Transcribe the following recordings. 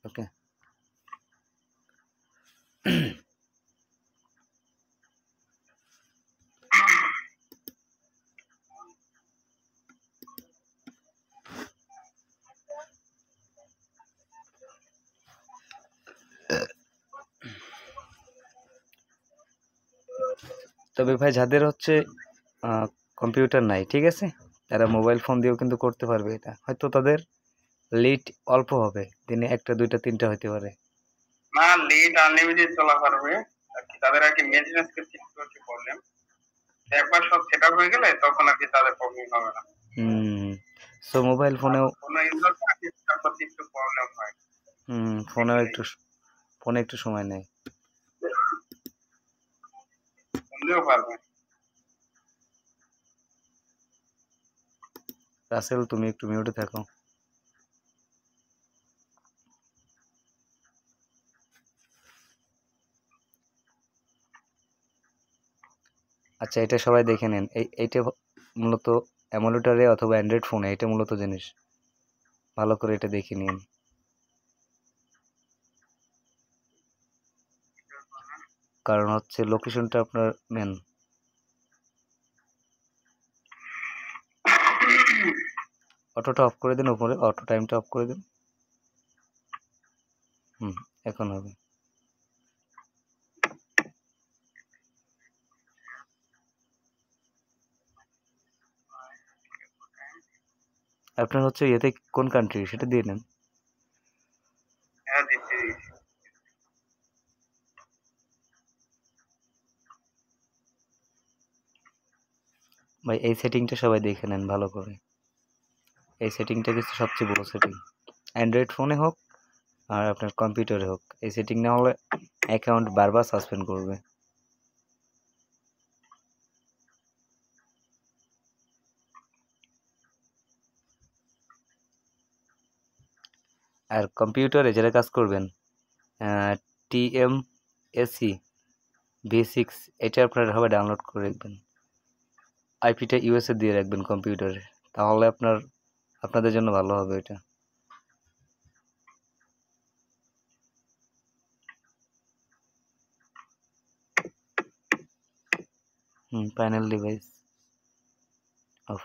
ওকে। তবে ভাই যাদের হচ্ছে কম্পিউটার নাই, ঠিক আছে, তারা মোবাইল ফোন দিয়েও কিন্তু করতে পারবে এটা। হয়তো তাদের লিট অল্প হবে, দিনে একটা দুইটা তিনটা হইতে পারে। না, লিড আনলিমিটেড চলা পারবে আর কি। তাদের আর কি মেনটেনেন্স করতে একটু প্রবলেম। একবার সব সেট আপ হয়ে গেলে তখন আর কি তাদের প্রবলেম হবে না। সো মোবাইল ফোনেও কোনো ইউজার থাকে তারপর একটু প্রবলেম হয়। ফোনেও ফোনে একটু সময় নেয়। শুনলেও পারবে। রাসেল, তুমি একটু মিউটে থাকো। আচ্ছা, এটা সবাই দেখে নেন। এইটা মূলত এমুলেটরে অথবা অ্যান্ড্রয়েড ফোনে এটা মূলত জিনিস, ভালো করে এটা দেখে নিন। কারণ হচ্ছে লোকেশনটা আপনার মেন। অটোটা অফ করে দিন, উপরে অটো টাইমটা অফ করে দিন। এখন হবে। আপনার হচ্ছে ইয়েতে কোন কান্ট্রি সেটা দিয়ে নেন। হ্যাঁ, দিচ্ছি। ভাই এই সেটিংটা সবাই দেখে নেন ভালো করে। এই সেটিংটা কিন্তু সবচেয়ে বড় সেটিং, অ্যান্ড্রয়েড ফোনে হোক আর আপনার কম্পিউটারে হোক। এই সেটিং না হলে অ্যাকাউন্ট বারবার সাসপেন্ড করবে। আর কম্পিউটারে যারা কাজ করবেন, TMAC V6 এটা আপনারা হবে ডাউনলোড করে রাখবেন। আইপিটা ইউএসএ দিয়ে রাখবেন কম্পিউটারে, তাহলে আপনাদের জন্য ভালো হবে এটা। Panel device of.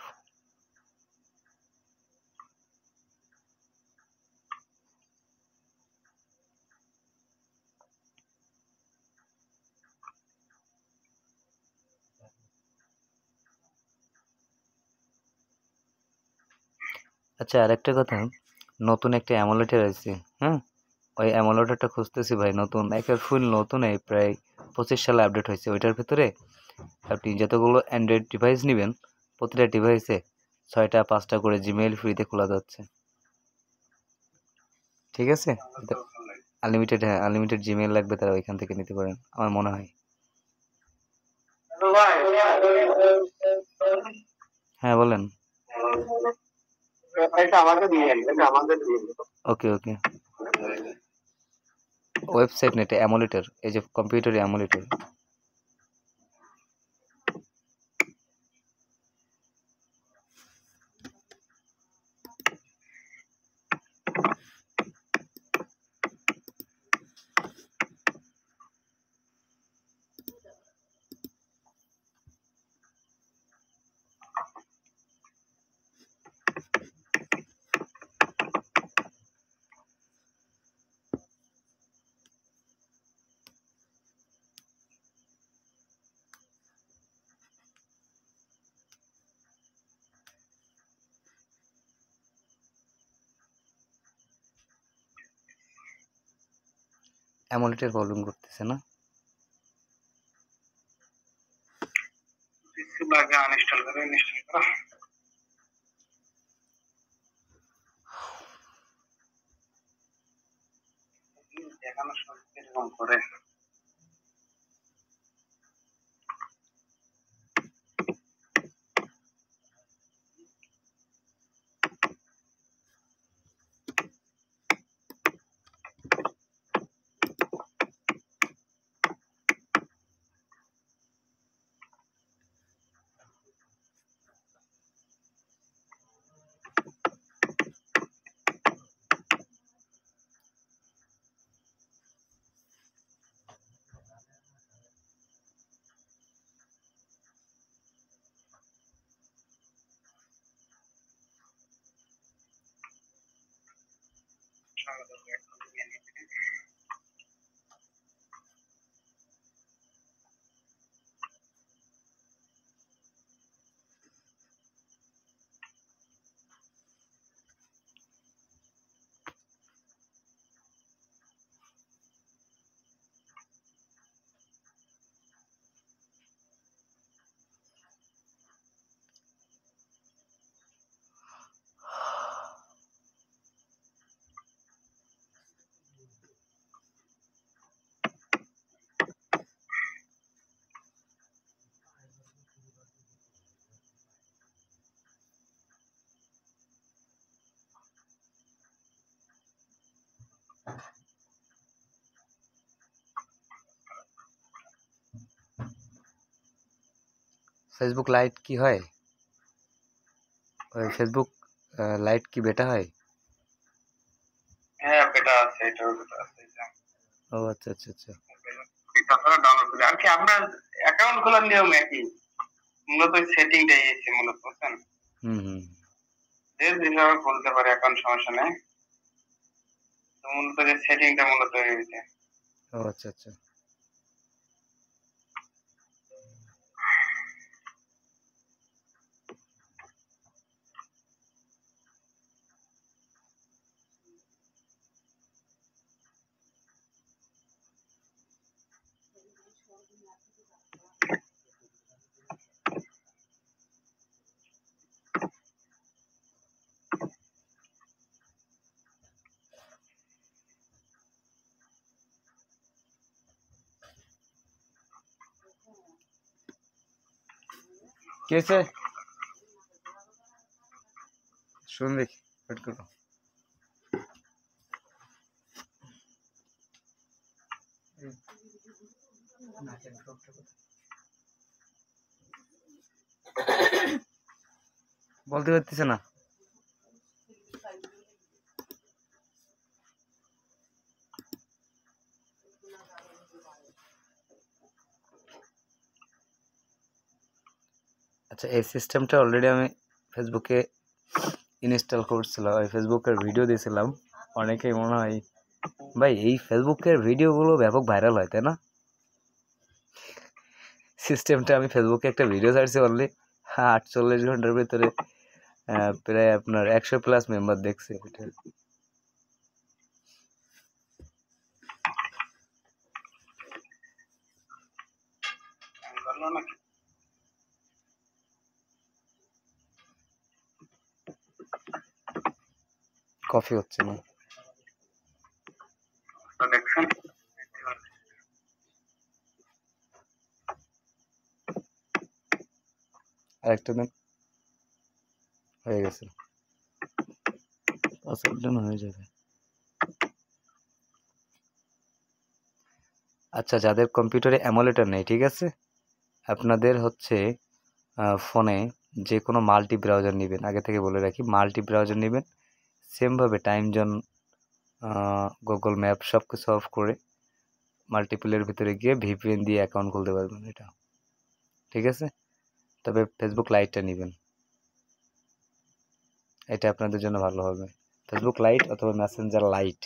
আচ্ছা, আরেকটা কথা, নতুন একটা অ্যামুলেটর আছে। হ্যাঁ, ওই অ্যামুলেটরটা খুঁজতেছি ভাই, নতুন একের ফুল নতুন, এই প্রায় 25 সালে আপডেট হয়েছে। ওইটার ভিতরে আপনি যতগুলো অ্যান্ড্রয়েড ডিভাইস নেবেন, প্রতিটা ডিভাইসে 6টা 5টা করে জিমেইল ফ্রিতে খোলা যাচ্ছে। ঠিক আছে, আনলিমিটেড। হ্যাঁ, আনলিমিটেড জিমেইল লাগবে তারা ওইখান থেকে নিতে পারেন আমার মনে হয়। হ্যাঁ বলেন। ওকে ওকে। ওয়েবসাইট নেটে অ্যামুলেটর, এই যে কম্পিউটারে অ্যামুলেটর। অ্যামুলেটর প্রবলেম করতেছে না? লাগে আনইনস্টল করে ইনস্টল করা। দেখানো সব এরকম করে। সঙ্গে দেখবো এখন নিয়ে নিচ্ছি। ফেসবুক লাইট কি হয়? ওই ফেসবুক লাইট কি বেটা হয়? হ্যাঁ বেটা আছে, এটাও বেটা আছে। ও আচ্ছা আচ্ছা আচ্ছা। তারপরে ডাউনলোড করে আর কি আপনার অ্যাকাউন্ট খোলার নিয়ম একই, মূলত সেটিংটাই এসে মূলত বুঝছেন। হুম হুম। যে যেভাবে খুলতে পারে অ্যাকাউন্ট, সমস্যা নেই। তো মূলত যে সেটিংটা মূলত হয়েছে। ও আচ্ছা আচ্ছা। কি হয়েছে? শুন দেখি, ওয়েট করো। বলতে পারতেছে না। আচ্ছা, এই সিস্টেমটা অলরেডি আমি ফেসবুকে ইনস্টল করছিলাম, ওই ফেসবুকের ভিডিও দিয়েছিলাম। অনেকেই মনে হয় ভাই এই ফেসবুকের ভিডিওগুলো ব্যাপক ভাইরাল হয়, তাই না? সিস্টেমটা আমি ফেসবুকে একটা ভিডিও ছাড়ছি অনলি 48 ঘন্টার ভিতরে প্রায় আপনার 100+ মেম্বার দেখছে এটা। করলো নাকি? কফি হচ্ছে না। তো দেখছেন আরেকটা দিন হয়ে গেছে, 5 দিন হয়ে যাবে। আচ্ছা, যাদের কম্পিউটারে অ্যামোলেটার নেই, ঠিক আছে, আপনাদের হচ্ছে ফোনে যে কোনো মাল্টি ব্রাউজার নেবেন, আগে থেকে বলে রাখি, মাল্টি ব্রাউজার নেবেন। সেমভাবে টাইম জোন, গুগল ম্যাপ সব কিছু অফ করে মাল্টিপলের ভিতরে গিয়ে ভিপিএন দিয়ে অ্যাকাউন্ট খুলতে পারবেন, এটা ঠিক আছে। তবে ফেসবুক লাইটটা নেবেন, এটা আপনাদের জন্য ভালো হবে। ফেসবুক লাইট অথবা মেসেঞ্জার লাইট।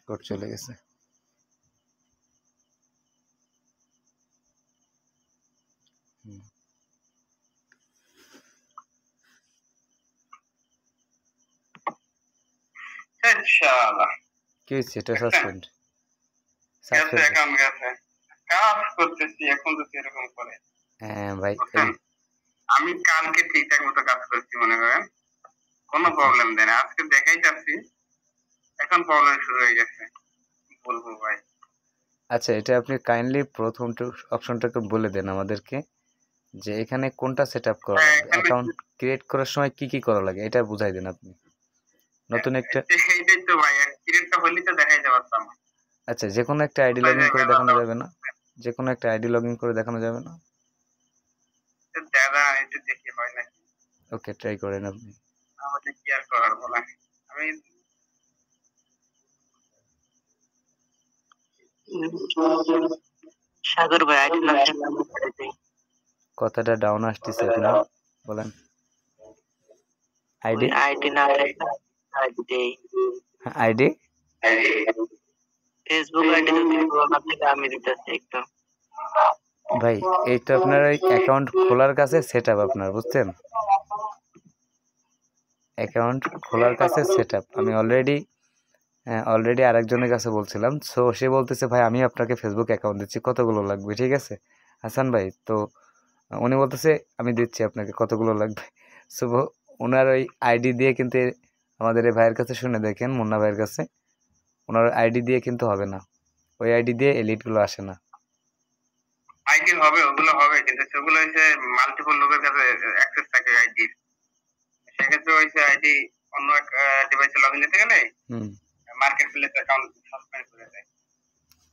কোড চলে গেছে। ইনশাআল্লাহ। কি হয়েছে? এটা দেখছেন? সাসপেন্ড গেছে, সাসপেন্ড। অ্যাকাউন্ট গেছে। কাজ করতেছি এখন যদি এরকম করে, হ্যাঁ ভাই, এই বুঝছেন। আমি কালকে ঠিকঠাক মতো কাজ করছি মনে করেন, কোনো আচ্ছা প্রবলেম দেয় না। আজকে দেখাই যাচ্ছি, এখন প্রবলেম শুরু হয়ে গেছে। কি বলবো ভাই। আচ্ছা, এটা আপনি কাইন্ডলি প্রথম অপশনটাকে বলে দেন আমাদেরকে, যে এখানে কোনটা সেট আপ করা হ্যাঁ লাগবে, এখানে অ্যাকাউন্ট ক্রিয়েট করার সময় কি কি করা লাগে এটা বুঝাই দেন আপনি। নতুন একটা, এইটাই তো ভাই, ক্রিয়েটটা হলেই তো দেখাইতে পারতাম। আচ্ছা, যে কোনো একটা আইডি লগ কোথায় ইন করে জায়গায় দেখানো যাবে না? যে কোনো একটা আইডি লগ ইন করে দেখানো যাবে না? দাদা একটু দেখি হয় নাকি। ওকে, ট্রাই করেন আপনি। আমাকে কি আর করার বলেন। আমি সাগর ভাই আইডি না থাকলে কথাটা ডাউন আসতেছে আপনার, বলেন। আইডি আইডি না থাকলে আইডি দেই। আইডি ফেসবুক আইডি যদি আপনার থেকে আমি দিতেছি একটু। ভাই, এই তো আপনার ওই অ্যাকাউন্ট খোলার কাছে সেট আপ আপনার, বুঝছেন? অ্যাকাউন্ট খোলার কাছে সেট আপ আমি অলরেডি আরেকজনের কাছে বলছিলাম। সো সে বলতেছে ভাই আমি আপনাকে ফেসবুক অ্যাকাউন্ট দিচ্ছি, কতগুলো লাগবে? ঠিক আছে হাসান ভাই, তো উনি বলতেছে আমি দিচ্ছি আপনাকে, কতগুলো লাগবে? সো ওনার ওই আইডি দিয়ে কিন্তু আমাদের এই ভাইয়ের কাছে শুনে দেখেন, মুন্না ভাইয়ের কাছে, ওনার আইডি দিয়ে কিন্তু হবে না, ওই আইডি দিয়ে এলিটগুলো আসে না। আইডি হবে, ওগুলো হবে, কিন্তু সেগুলো হচ্ছে মাল্টিপল লোকের কাছে অ্যাক্সেস থাকে আইডির। সেক্ষেত্রে হচ্ছে আইডি অন্য এক ডিভাইসে লগ ইন দিতে গেলে মার্কেট প্লেস অ্যাকাউন্ট সাসপেন্ড করে দেয়।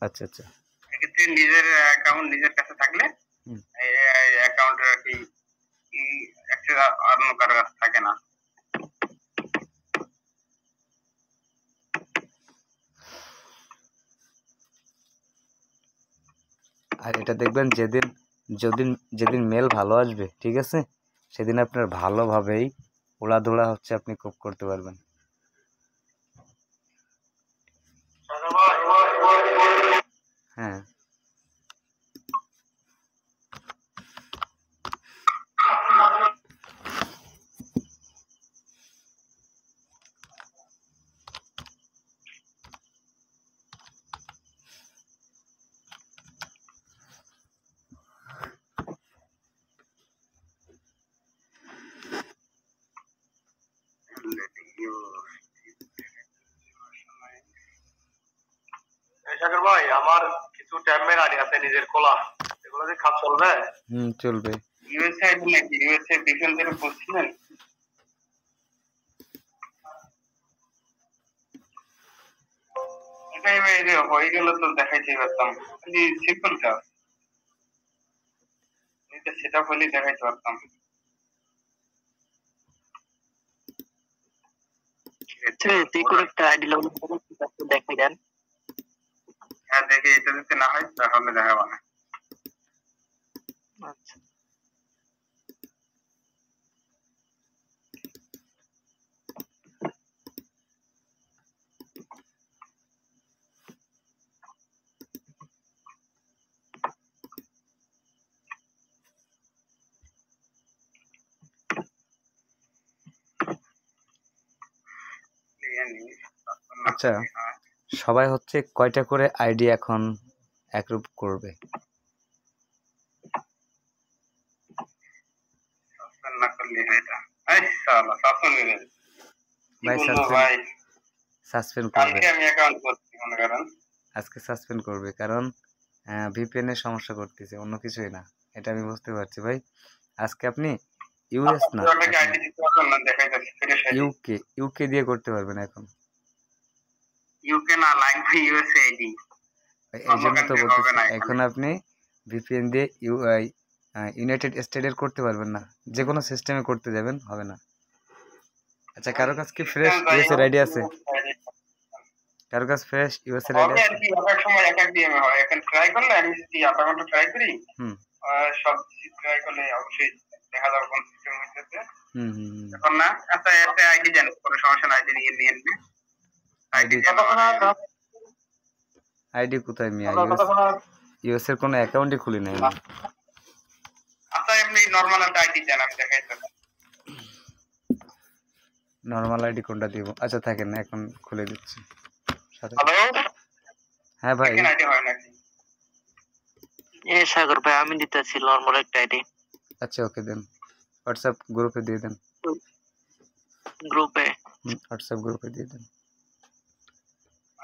আচ্ছা আচ্ছা, এক্ষেত্রে নিজের অ্যাকাউন্ট নিজের কাছে থাকলে এই অ্যাকাউন্টের আর কি অ্যাক্সেস অন্য কারো কাছে থাকে না। আর এটা দেখবেন যেদিন মেল ভালো আসবে, ঠিক আছে, সেদিন আপনার ভালোভাবেই ওলাধুলা হচ্ছে আপনি কোপ করতে পারবেন। হ্যাঁ, সাগর ভাই, আমার কিছু ট্যাবের আইডি আছে নিজের খোলা, এগুলো কি কাজ চলবে? চলবে। ইউএসএ আইডি নাকি ইউএসএ ডিফেন্সের বলছিলেন? এটাই বাইরে হয়ে গেল তো দেখাইতে পারতাম, সিম্পল কাজ, এটা সেটা হলেই দেখাইতে পারতাম। সিকিউরিটি আইডি লগ ইন করে দেখাই দেন। হ্যাঁ দেখি, এটা যদি না হয় তাহলে দেখাবো না। আচ্ছা, আচ্ছা, সবাই হচ্ছে কয়টা করে আইডি এখন অ্যাপ্রুভ করবে? না করলে হয় এটা। এই শালা সাসপেন্ড করে দিল। কি ভাই বলবো ভাই, সাসপেন্ড করবে, কালকে আমি অ্যাকাউন্ট করছি মনে করেন। আজকে সাসপেন্ড করবে, কারণ ভিপিএন এর সমস্যা করতেছে, অন্য কিছুই না। এটা আমি বুঝতে পারছি ভাই। আজকে আপনি ইউএস না, আপনাকে আইডি দিতে পারবেন না, দেখাইতেছি ফ্রেশ আইডি। ইউকে দিয়ে করতে পারবেন এখন। ইউকে না, লাগবে ইউএসএ আইডি। এই জন্য তো বলতেছি, এখন আপনি ভিপিএন দিয়ে ইউনাইটেড স্টেটের করতে পারবেন না, যে কোনো সিস্টেমে করতে যাবেন, হবে না। আচ্ছা, কারো কাছে কি ফ্রেশ ইউএসএ আইডি আছে? কারো কাছে ফ্রেশ ইউএসএ আইডি হবে আছে? আর কি, এক এক সময় এক এক ডিএমএ হয়। এখন ট্রাই করলে আমি যদি অ্যাকাউন্টে ট্রাই করি, সব ট্রাই করলে অবশ্যই দেখা যাবে কোন সিস্টেম হইতেছে। এখন না, আচ্ছা একটা আইডি জানি, কোনো সমস্যা না, আইডি নিয়ে নিয়ে নেবে। আইডি কোথায় মিয়া? ইউএস এর কোনো অ্যাকাউন্টই খুলি নাই আমি। আচ্ছা এমনি নরমাল একটা আইডি দেন, আমি দেখাইতেছি। নরমাল আইডি কোনটা দিব? আচ্ছা থাকেন, এখন খুলে দিচ্ছি। হ্যালো, হ্যাঁ ভাই, আইডি হয় নাকি? সাগর ভাই আমি দিতেছি নরমাল একটা আইডি। আচ্ছা ওকে, দেন হোয়াটসঅ্যাপ গ্রুপে দিয়ে দেন। গ্রুপে? হোয়াটসঅ্যাপ গ্রুপে দিয়ে দেন।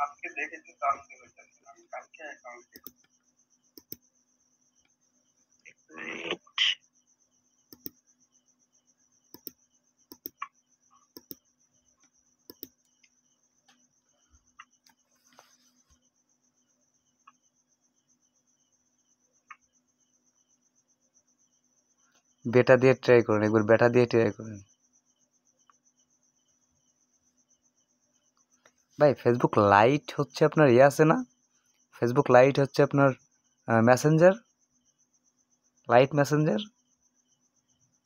আজকে দেখেছি তো, আজকে হইতেছে, আমি কালকে অ্যাকাউন্ট বেটা দিয়ে ট্রাই করেন, একবার বেটা দিয়ে ট্রাই করেন ভাই। ফেসবুক লাইট হচ্ছে আপনার ইয়ে আছে না, ফেসবুক লাইট হচ্ছে আপনার মেসেঞ্জার, লাইট মেসেঞ্জার,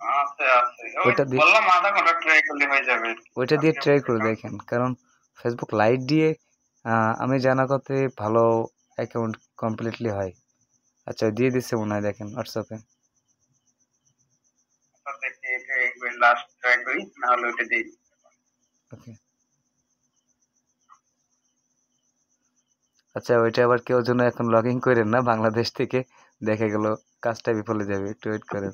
আছে আছে ওই ওইটা দিয়ে, বললাম আধা ঘন্টা ট্রাই করলে হয়ে যাবে। ওইটা দিয়ে ট্রাই করে দেখেন, কারণ ফেসবুক লাইট দিয়ে আমি জানা করতে ভালো অ্যাকাউন্ট কমপ্লিটলি হয়। আচ্ছা দিয়ে দিচ্ছে মনে হয়, দেখেন হোয়াটসঅ্যাপে। দেখি এটা একবার লাস্ট ট্রাই করি, না হলে ওটা দিই। ওকে, আচ্ছা ওইটা আবার কেউ যেন এখন লগ ইন করেন না বাংলাদেশ থেকে, দেখা গেল কাজটা বিফলে যাবে, একটু ওয়েট করেন।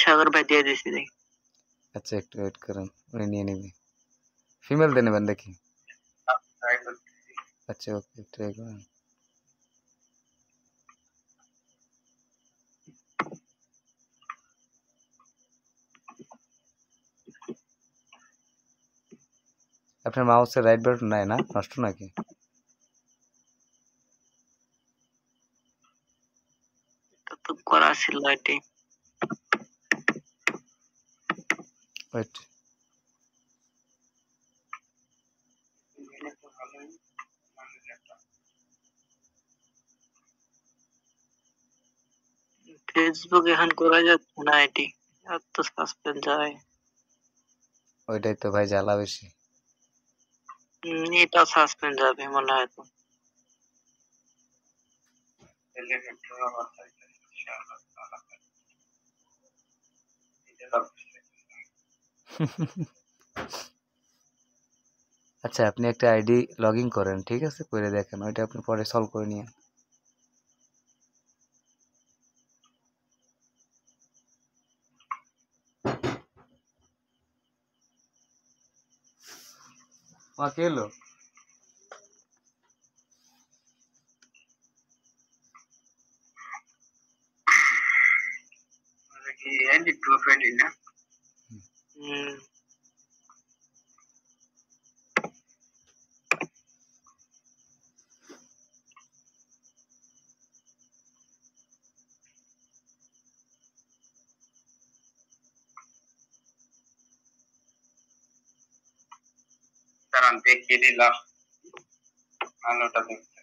সাগর ভাই দিয়ে দিছি দেখ। আচ্ছা একটু ওয়েট করেন, উনি নিয়ে নেবে। ফিমেল দিয়ে নেবেন দেখি। ট্রাই করছি। আচ্ছা ওকে ট্রাই করেন। আপনার মাউসের রাইট বাটন নাই না, নষ্ট নাকি? তো করা ছিল এটি। ওয়েট, দিলে তো ভালোই, মানে একটা ফেসবুক এখন করা যাচ্ছে না এটি, এত সাসপেন্ড যায়। ওইটাই তো ভাই জ্বালা বেশি। এটা সাসপেন্ড যাবে মনে হয় তো। দিলে একটু আবার চাইতে ইনশাআল্লাহ তাআলা এটা তো আচ্ছা আপনি একটা আইডি লগ ইন করেন, ঠিক আছে, করে দেখেন, ওইটা আপনি পরে সলভ করে নিয়ে। কে এলো? কি এন্ড টু ফ্রেন্ড না। হম কারণ দেখিয়ে দিলাম, আলোটা দেখতে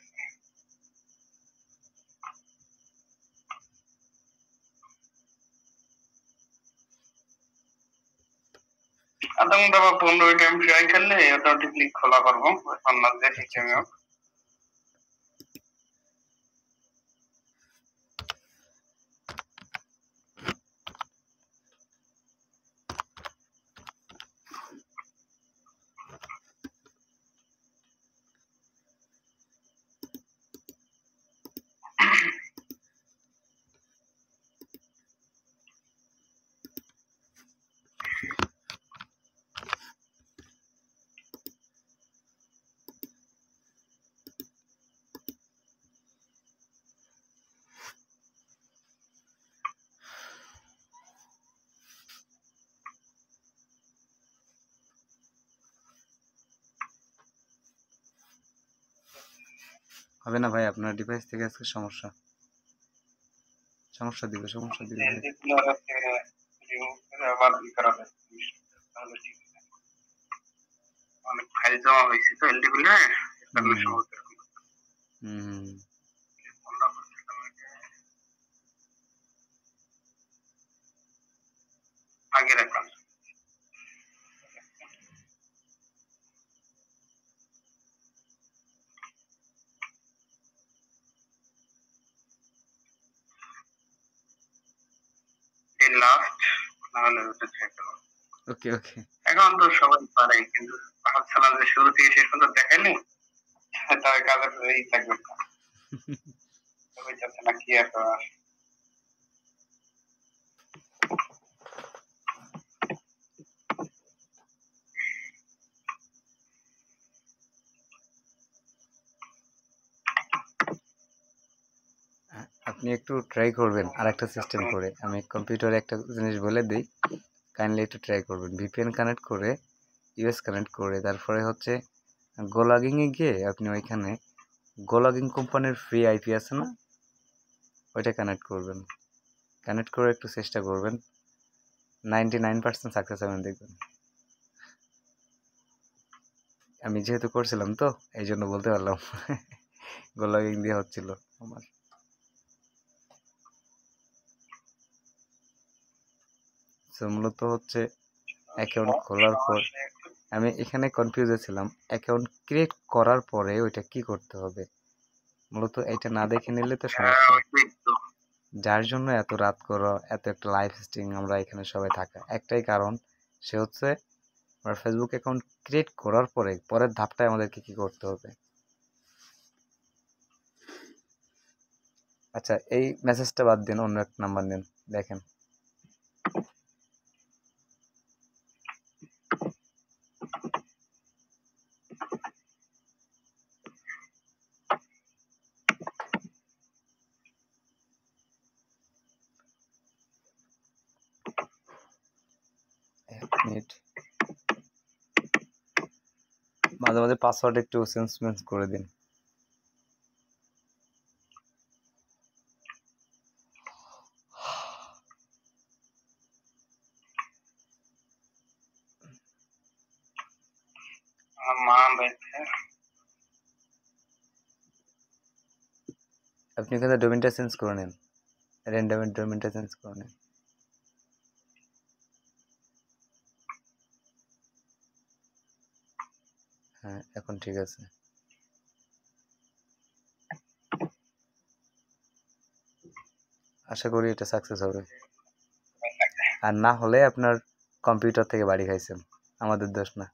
আধা ঘন্টা বা 15 মিনিট আমি ট্রাই করলে অটোমেটিকলি খোলা করবো সামনে যে আচ্ছা সিস্টেমে। আচ্ছা, হবে না ভাই, আপনার ডিভাইস থেকে আজকে সমস্যা, সমস্যা দিবে, সমস্যা দিবে ভাই। এলডিগুলো হচ্ছে রিমুভ করে আবার ই করা যায়, তাহলে ঠিক আছে। অনেক ফাইল জমা হয়েছে তো এলডিগুলো, এর কারণে হুম সমস্যা হুম, আগে রাখলাম। এই লাস্ট, নাহলে ওটা চেক করো। ওকে ওকে। এখন তো সবাই পারে, কিন্তু ভাবছিলাম যে শুরু থেকে শেষ পর্যন্ত দেখাইলে তার কাজের এই থাকবে না, সবাই চাচ্ছে না কি আর করা। আপনি একটু ট্রাই করবেন আরেকটা সিস্টেম করে। আমি কম্পিউটারে একটা জিনিস বলে দিই, কাইন্ডলি একটু ট্রাই করবেন। ভিপিএন কানেক্ট করে, ইউএস কানেক্ট করে, তারপরে হচ্ছে গোলগিংয়ে গিয়ে আপনি ওইখানে গোলগিং কোম্পানির ফ্রি আইপি আছে না, ওইটা কানেক্ট করবেন। কানেক্ট করে একটু চেষ্টা করবেন, 99% সাকসেস হবেন দেখবেন। আমি যেহেতু করছিলাম তো এই জন্য বলতে পারলাম। গোলগিং দিয়ে হচ্ছিল আমার। তো মূলত হচ্ছে অ্যাকাউন্ট খোলার পর আমি এখানে কনফিউজে ছিলাম, অ্যাকাউন্ট ক্রিয়েট করার পরে ওইটা কি করতে হবে। মূলত এটা না দেখে নিলে তো সমস্যা, যার জন্য এত রাত করো, এত একটা লাইভ স্ট্রিম আমরা এখানে সবাই থাকা একটাই কারণ, সে হচ্ছে আমরা ফেসবুক অ্যাকাউন্ট ক্রিয়েট করার পরে পরের ধাপটায় আমাদেরকে কি করতে হবে। আচ্ছা, এই মেসেজটা বাদ দিন, অন্য একটা নাম্বার দিন, দেখেন। মিনিট, মাঝে মাঝে পাসওয়ার্ড একটু চেঞ্জ করে দিন। আপনি এখানে ডোমেনটা চেঞ্জ করে নিন, র্যান্ডমের ডোমেনটা চেঞ্জ করে নিন। হ্যাঁ, এখন ঠিক আছে। আশা করি এটা সাকসেস হবে, আর না হলে আপনার কম্পিউটার থেকে বাড়ি খাইছেন, আমাদের দোষ না।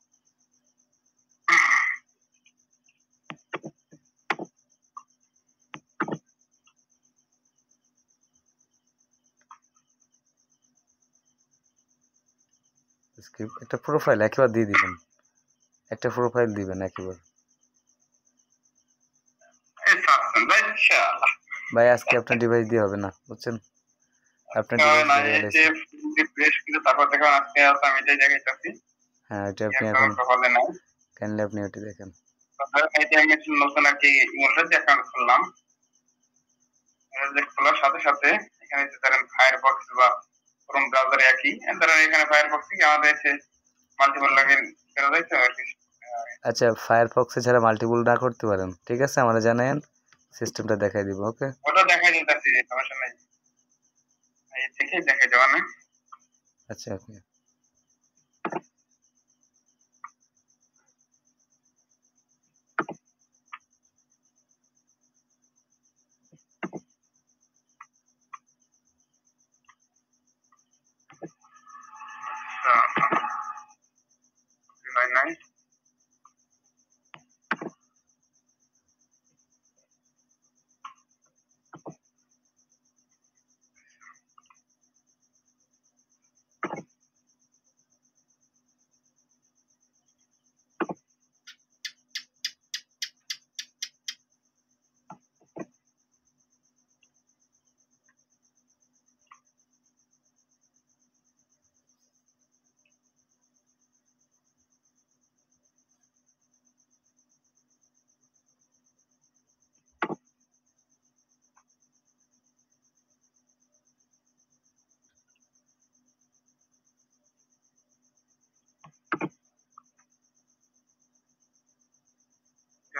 একটা প্রোফাইল একবার দিয়ে দিবেন, একটা প্রোফাইল দিবেন একেবারে। ভাই আজকে আপনার ডিভাইস দিয়ে হবে না, বুঝছেন? আপনার হ্যাঁ, ওইটা আপনি এখন কাইন্ডলি আপনি ওইটা দেখেন। নতুন একটি অ্যাকাউন্ট খুললাম, খোলার সাথে সাথে এখানে ধরেন ফায়ারফক্স বা ক্রোম ব্রাউজারে একই ধরেন এখানে ফায়ারফক্সে কি আমাদের এসে মাল্টিপল লগইন করা যায় তো আর কি। আচ্ছা, ফায়ারফক্সে ছাড়া মাল্টিপল না করতে পারেন, ঠিক আছে, আমরা জানেন সিস্টেমটা দেখাই দিব। ওকে, ওটা দেখাই দিতেছি, সমস্যা নাই, এই দেখে দেখাই দেওয়া না। আচ্ছা ওকে। হয় নাই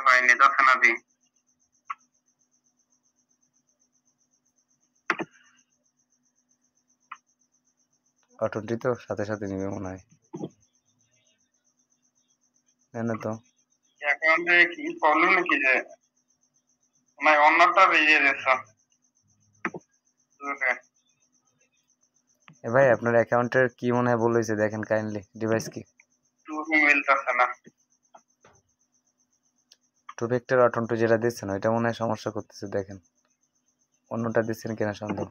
ভাই নিদর্শনা দিই। অটোটি তো সাথে সাথে নিবে মনে হয়, জানো তো। অ্যাকাউন্টে কি প্রবলেম নাকি যে মানে অন্যটা বেরিয়ে যাচ্ছে? ভাই আপনার অ্যাকাউন্টের কি মনে হয় বলেছে, দেখেন কাইন্ডলি ডিভাইস কি মিলতেছে না। টু ফ্যাক্টর অটোন্টো যেটা দিচ্ছেন ওইটা মনে হয় সমস্যা করতেছে, দেখেন অন্যটা দিচ্ছেন কিনা সন্দেহ।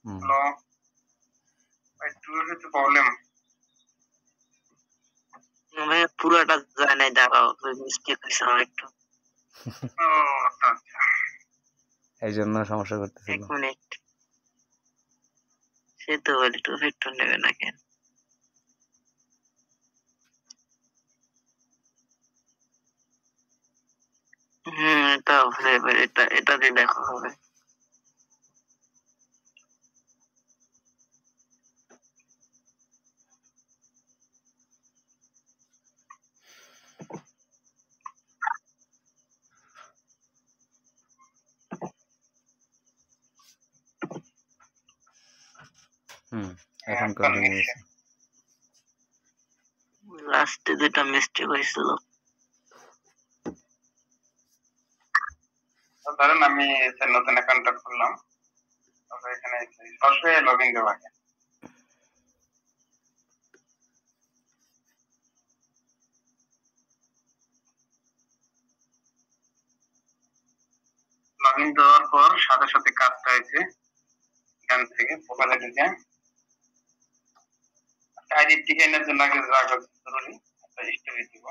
হ্যালো ভাই, টুয়েলভে তো প্রবলেম। ভাই পুরাটা যায় নাই, দাঁড়াও মিস্টেক হয়েছে আমার একটু। ও আচ্ছা আচ্ছা। এই জন্য সমস্যা এক করতেছিল। মিনিট, সে তো বলি তো ভেক্টর নেবে না কেন? এটা ফ্লেভার, এটা দিয়ে দেখো হবে। এখন কন্টিনিউ হয়েছে। লাস্টে যেটা মিস্টেক হয়েছিল, ধরেন আমি নতুন অ্যাকাউন্টটা খুললাম, তারপর এখানে সরাসরি লগইন দেবো আগে। লগইন দেওয়ার পর সাথে সাথে কাজটা হয়েছে এখান থেকে প্রোফাইলে ঢুকে আইডি ডিজাইনের জন্য আগে যা জরুরি একটা স্টোরি দিব,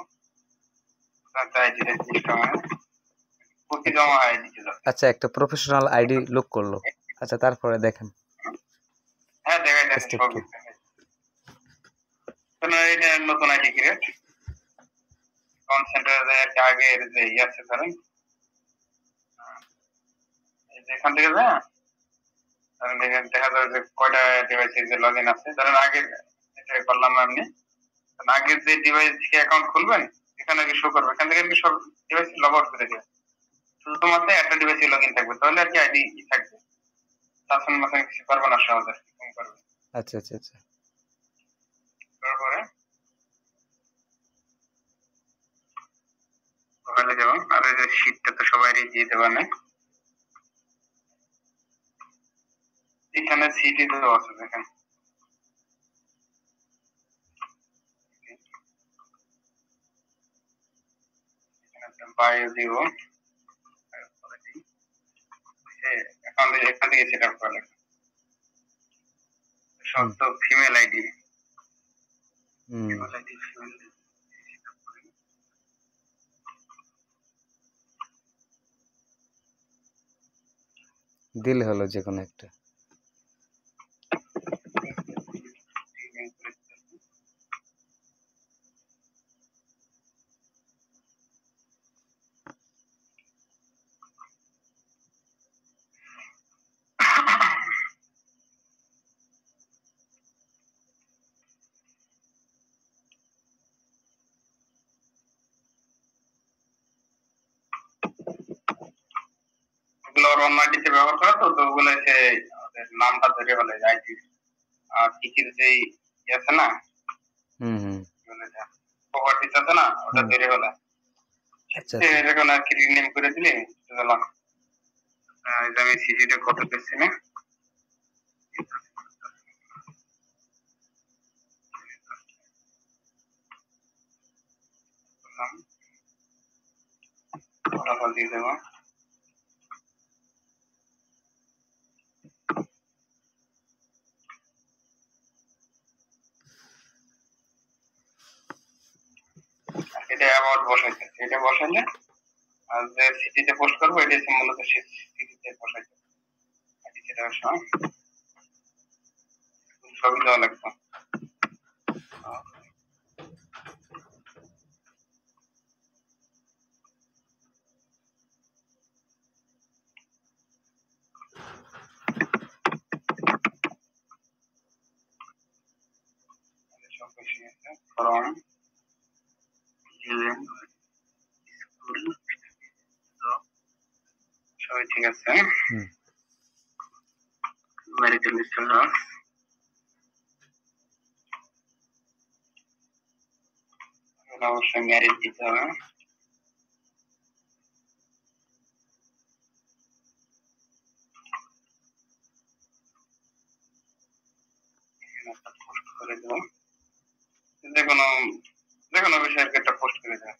তাতে আইডিটা সিস্টেম হয় প্রতি জমা আইডি ছিল। আচ্ছা, একটা প্রফেশনাল আইডি লুক করলো। আচ্ছা, তারপরে দেখেন। হ্যাঁ দেখাই যাচ্ছে সব কিছু। এটা নতুন আইডি ক্রিয়েট কনসেন্ট্রেটের আগের যে আছে ধরেন এখান থেকে যা ধরেন এখানে দেখা যাবে যে কয়টা ডিভাইসে যে লগইন আছে। ধরেন আগের এটা করলাম আপনি আগের যে ডিভাইস থেকে অ্যাকাউন্ট খুলবেন এখানে কি শো করবে, এখান থেকে সব ডিভাইস লগ আউট করে দেবে, শুধুমাত্র একটা ডিভাইসে লগইন থাকবে, তাহলে আর কি আইডি থাকবে, শাসন মাসন কিছু করবে না, সহজে কম করবে। আচ্ছা আচ্ছা আচ্ছা। তারপরে ওখানে যাবো, আর এই যে শীটটা তো সবাই দিয়ে দেবে না, এখানে সিটি দেওয়া আছে দেখেন, বায়ো দিব, এখান থেকে সেট আপ করা লাগবে। সব তো ফিমেল আইডি, ফিমেল আইডি দিলে হলো যে কোনো একটা। ওগুলো অন্য আইডিতে ব্যবহার করা, তো ওগুলো এসে নামটা ধরে বলে আইডি আর টিকির যেই আছে না প্রপার্টিস আছে না, ওটা ধরে বলে এরকম আর কি রিনেম করে দিলে গেল। আমি সিজিটা কত পেয়েছি না, ফলাফল দিয়ে দেবো। এটা অ্যাবাউট বসাইছে, এটা বসাইলে আর যে সিটিতে পোস্ট করবো এটা মূলত সিটিতে বসাইছে, সেটা ছবি দেওয়া লাগবে। from স্কুল, সবাই ঠিক আছে। ম্যারিটাল স্ট্যাটাস অবশ্যই ম্যারেজ দিতে হবে। পোস্ট করে দেবো, যেকোনো যেকোনো বিষয়ের একটা পোস্ট করে দেবো।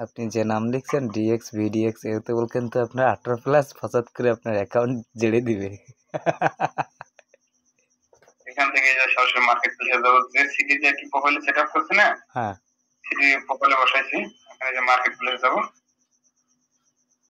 আপনি যে নাম লিখছেন ডিএক্স ভিডিএক্স, এতে বল কিন্তু আপনার 18+ ফসাদ করে আপনার অ্যাকাউন্ট জেড়ে দিবে। এখান থেকে থেকে যে সরাসরি মার্কেট প্লেসে যাবো, যে সিটি যে একটি প্রোফাইলে সেট আপ করছি না, হ্যাঁ সিটি প্রোফাইলে বসাইছি, ওখানে যে মার্কেট প্লেসে যাবো,